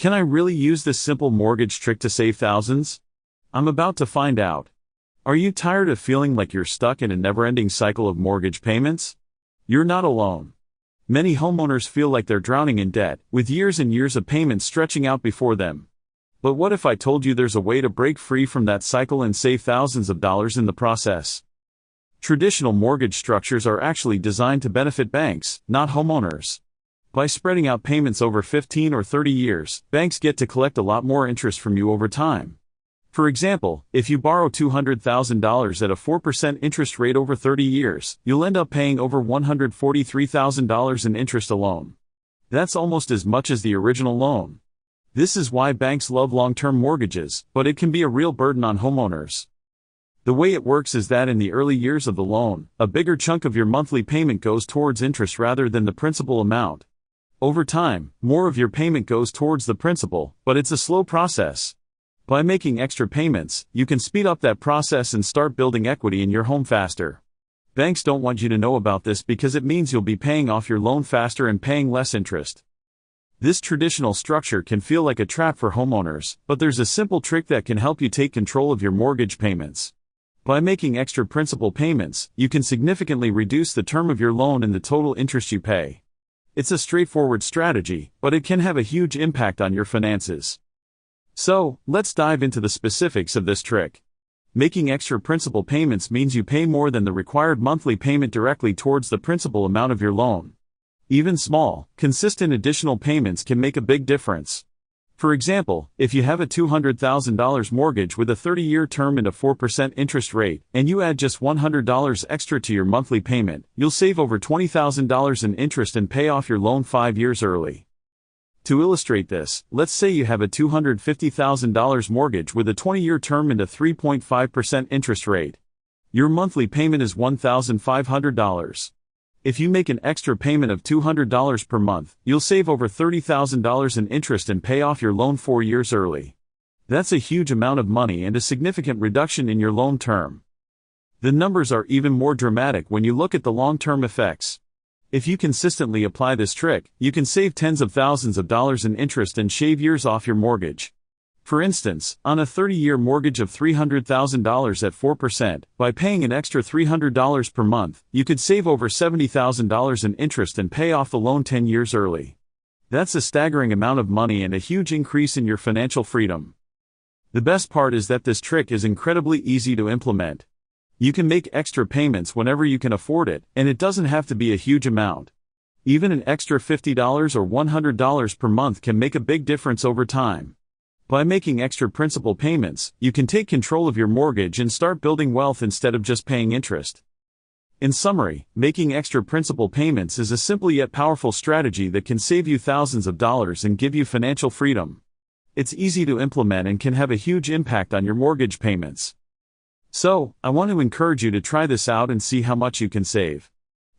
Can I really use this simple mortgage trick to save thousands? I'm about to find out. Are you tired of feeling like you're stuck in a never-ending cycle of mortgage payments? You're not alone. Many homeowners feel like they're drowning in debt, with years and years of payments stretching out before them. But what if I told you there's a way to break free from that cycle and save thousands of dollars in the process? Traditional mortgage structures are actually designed to benefit banks, not homeowners. By spreading out payments over 15 or 30 years, banks get to collect a lot more interest from you over time. For example, if you borrow $200,000 at a 4% interest rate over 30 years, you'll end up paying over $143,000 in interest alone. That's almost as much as the original loan. This is why banks love long-term mortgages, but it can be a real burden on homeowners. The way it works is that in the early years of the loan, a bigger chunk of your monthly payment goes towards interest rather than the principal amount. Over time, more of your payment goes towards the principal, but it's a slow process. By making extra payments, you can speed up that process and start building equity in your home faster. Banks don't want you to know about this because it means you'll be paying off your loan faster and paying less interest. This traditional structure can feel like a trap for homeowners, but there's a simple trick that can help you take control of your mortgage payments. By making extra principal payments, you can significantly reduce the term of your loan and the total interest you pay. It's a straightforward strategy, but it can have a huge impact on your finances. So, let's dive into the specifics of this trick. Making extra principal payments means you pay more than the required monthly payment directly towards the principal amount of your loan. Even small, consistent additional payments can make a big difference. For example, if you have a $200,000 mortgage with a 30-year term and a 4% interest rate, and you add just $100 extra to your monthly payment, you'll save over $20,000 in interest and pay off your loan 5 years early. To illustrate this, let's say you have a $250,000 mortgage with a 20-year term and a 3.5% interest rate. Your monthly payment is $1,500. If you make an extra payment of $200 per month, you'll save over $30,000 in interest and pay off your loan 4 years early. That's a huge amount of money and a significant reduction in your loan term. The numbers are even more dramatic when you look at the long-term effects. If you consistently apply this trick, you can save tens of thousands of dollars in interest and shave years off your mortgage. For instance, on a 30-year mortgage of $300,000 at 4%, by paying an extra $300 per month, you could save over $70,000 in interest and pay off the loan 10 years early. That's a staggering amount of money and a huge increase in your financial freedom. The best part is that this trick is incredibly easy to implement. You can make extra payments whenever you can afford it, and it doesn't have to be a huge amount. Even an extra $50 or $100 per month can make a big difference over time. By making extra principal payments, you can take control of your mortgage and start building wealth instead of just paying interest. In summary, making extra principal payments is a simple yet powerful strategy that can save you thousands of dollars and give you financial freedom. It's easy to implement and can have a huge impact on your mortgage payments. So, I want to encourage you to try this out and see how much you can save.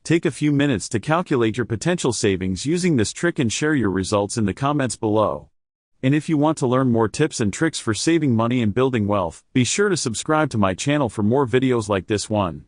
Take a few minutes to calculate your potential savings using this trick and share your results in the comments below. And if you want to learn more tips and tricks for saving money and building wealth, be sure to subscribe to my channel for more videos like this one.